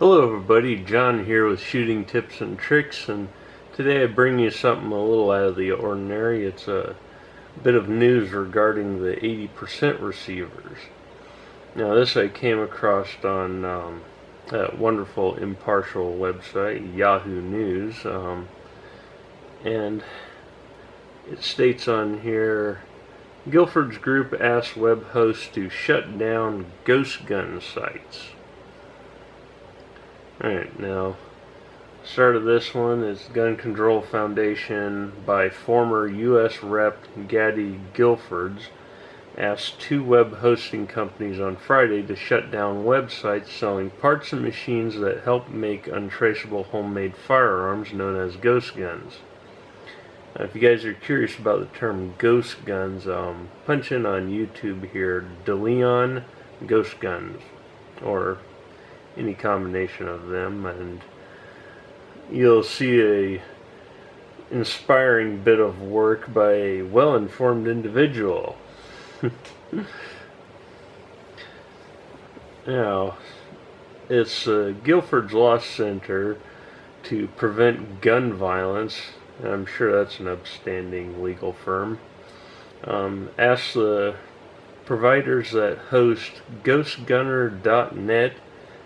Hello everybody, John here with Shooting Tips and Tricks, and today I bring you something a little out of the ordinary. It's a bit of news regarding the 80% receivers. Now this I came across on that wonderful impartial website, Yahoo News, and it states on here, Guilford's group asks web hosts to shut down ghost gun sites. Alright, now, start of this one is Gun Control Foundation by former U.S. Rep. Gaddy Guilfords asked two web hosting companies on Friday to shut down websites selling parts and machines that help make untraceable homemade firearms known as ghost guns. Now, if you guys are curious about the term ghost guns, punch in on YouTube here, DeLeon Ghost Guns, or any combination of them, and you'll see a inspiring bit of work by a well-informed individual. Now, it's Guilford's Law Center to Prevent Gun Violence. I'm sure that's an upstanding legal firm. Asks the providers that host ghostgunner.net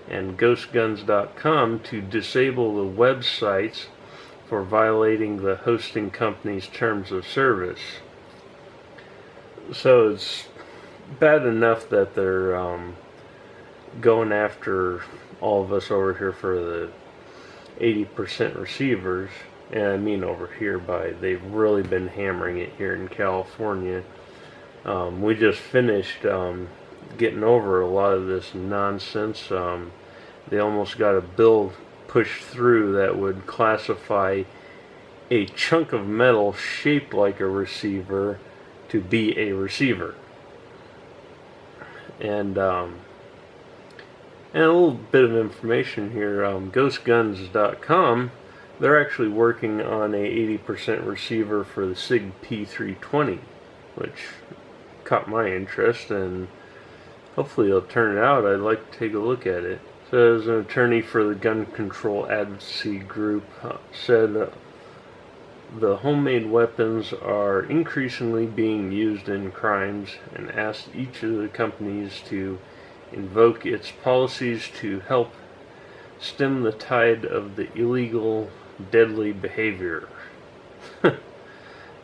and ghostguns.com to disable the websites for violating the hosting company's terms of service. So it's bad enough that they're going after all of us over here for the 80% receivers, and I mean over here by they've really been hammering it here in California. We just finished getting over a lot of this nonsense. They almost got a bill pushed through that would classify a chunk of metal shaped like a receiver to be a receiver. And a little bit of information here, ghostguns.com, they're actually working on a 80% receiver for the SIG P320, which caught my interest, and hopefully it'll turn it out. I'd like to take a look at it. So, as an attorney for the gun control advocacy group said, the homemade weapons are increasingly being used in crimes, and asked each of the companies to invoke its policies to help stem the tide of the illegal, deadly behavior. Well,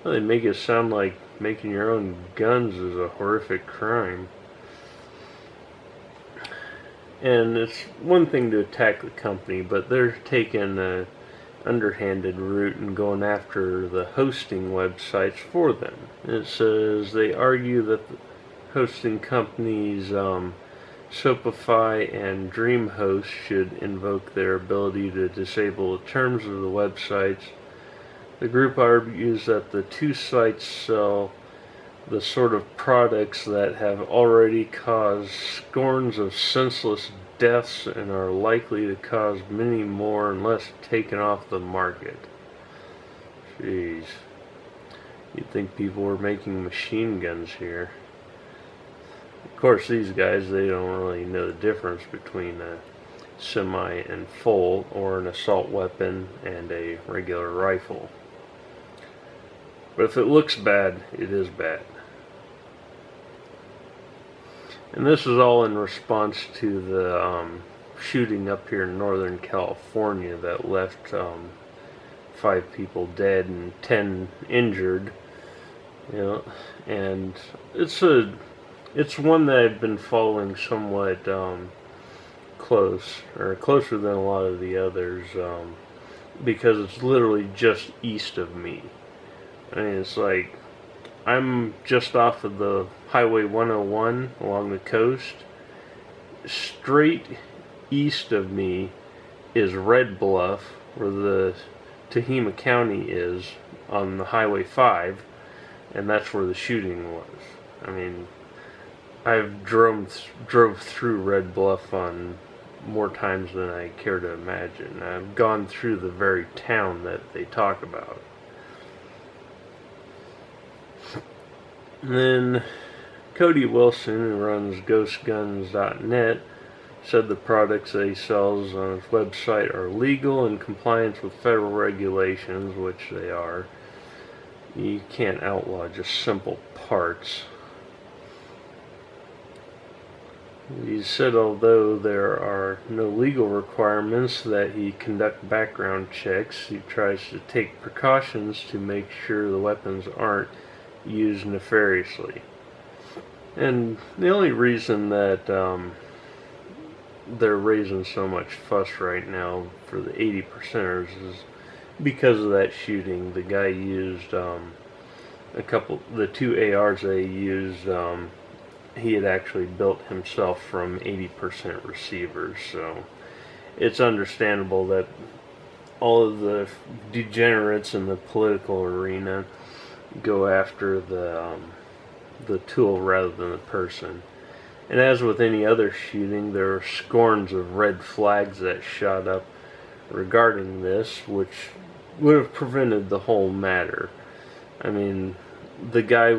they make it sound like making your own guns is a horrific crime. And it's one thing to attack the company, but they're taking an underhanded route and going after the hosting websites for them. It says they argue that the hosting companies Soapify and DreamHost should invoke their ability to disable the terms of the websites. The group argues that the two sites sell the sort of products that have already caused scores of senseless deaths and are likely to cause many more unless taken off the market. Jeez. You'd think people were making machine guns here. Of course, these guys, they don't really know the difference between a semi and full, or an assault weapon and a regular rifle. But if it looks bad, it is bad. And this is all in response to the shooting up here in Northern California that left 5 people dead and 10 injured. You know, and it's one that I've been following somewhat close, or closer than a lot of the others, because it's literally just east of me. I mean, it's like I'm just off of the Highway 101 along the coast. Straight east of me is Red Bluff, where the Tehama County is on the Highway 5, and that's where the shooting was. I mean, I've drove through Red Bluff on more times than I care to imagine. I've gone through the very town that they talk about. And then Cody Wilson, who runs ghostguns.net, Said the products that he sells on his website are legal in compliance with federal regulations, which they are. You can't outlaw just simple parts. He said although there are no legal requirements that he conduct background checks, he tries to take precautions to make sure the weapons aren't used nefariously. And the only reason that they're raising so much fuss right now for the 80%ers is because of that shooting. The guy used the two ARs they used, he had actually built himself from 80% receivers, so it's understandable that all of the degenerates in the political arena go after the tool rather than the person. And as with any other shooting, there are scorns of red flags that shot up regarding this, which would have prevented the whole matter. I mean, the guy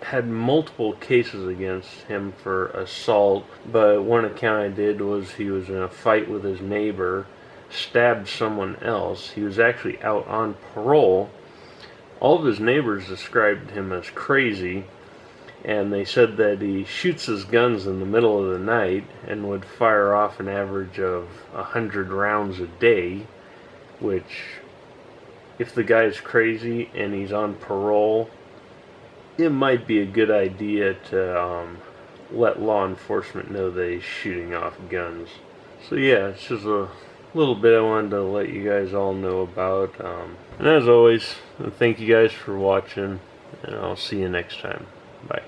had multiple cases against him for assault, but one account I did was he was in a fight with his neighbor, stabbed someone else. He was actually out on parole. All of his neighbors described him as crazy, and they said that he shoots his guns in the middle of the night and would fire off an average of 100 rounds a day, which, if the guy's crazy and he's on parole, it might be a good idea to let law enforcement know that he's shooting off guns. So yeah, it's just a little bit I wanted to let you guys all know about. And as always, thank you guys for watching, and I'll see you next time. Bye.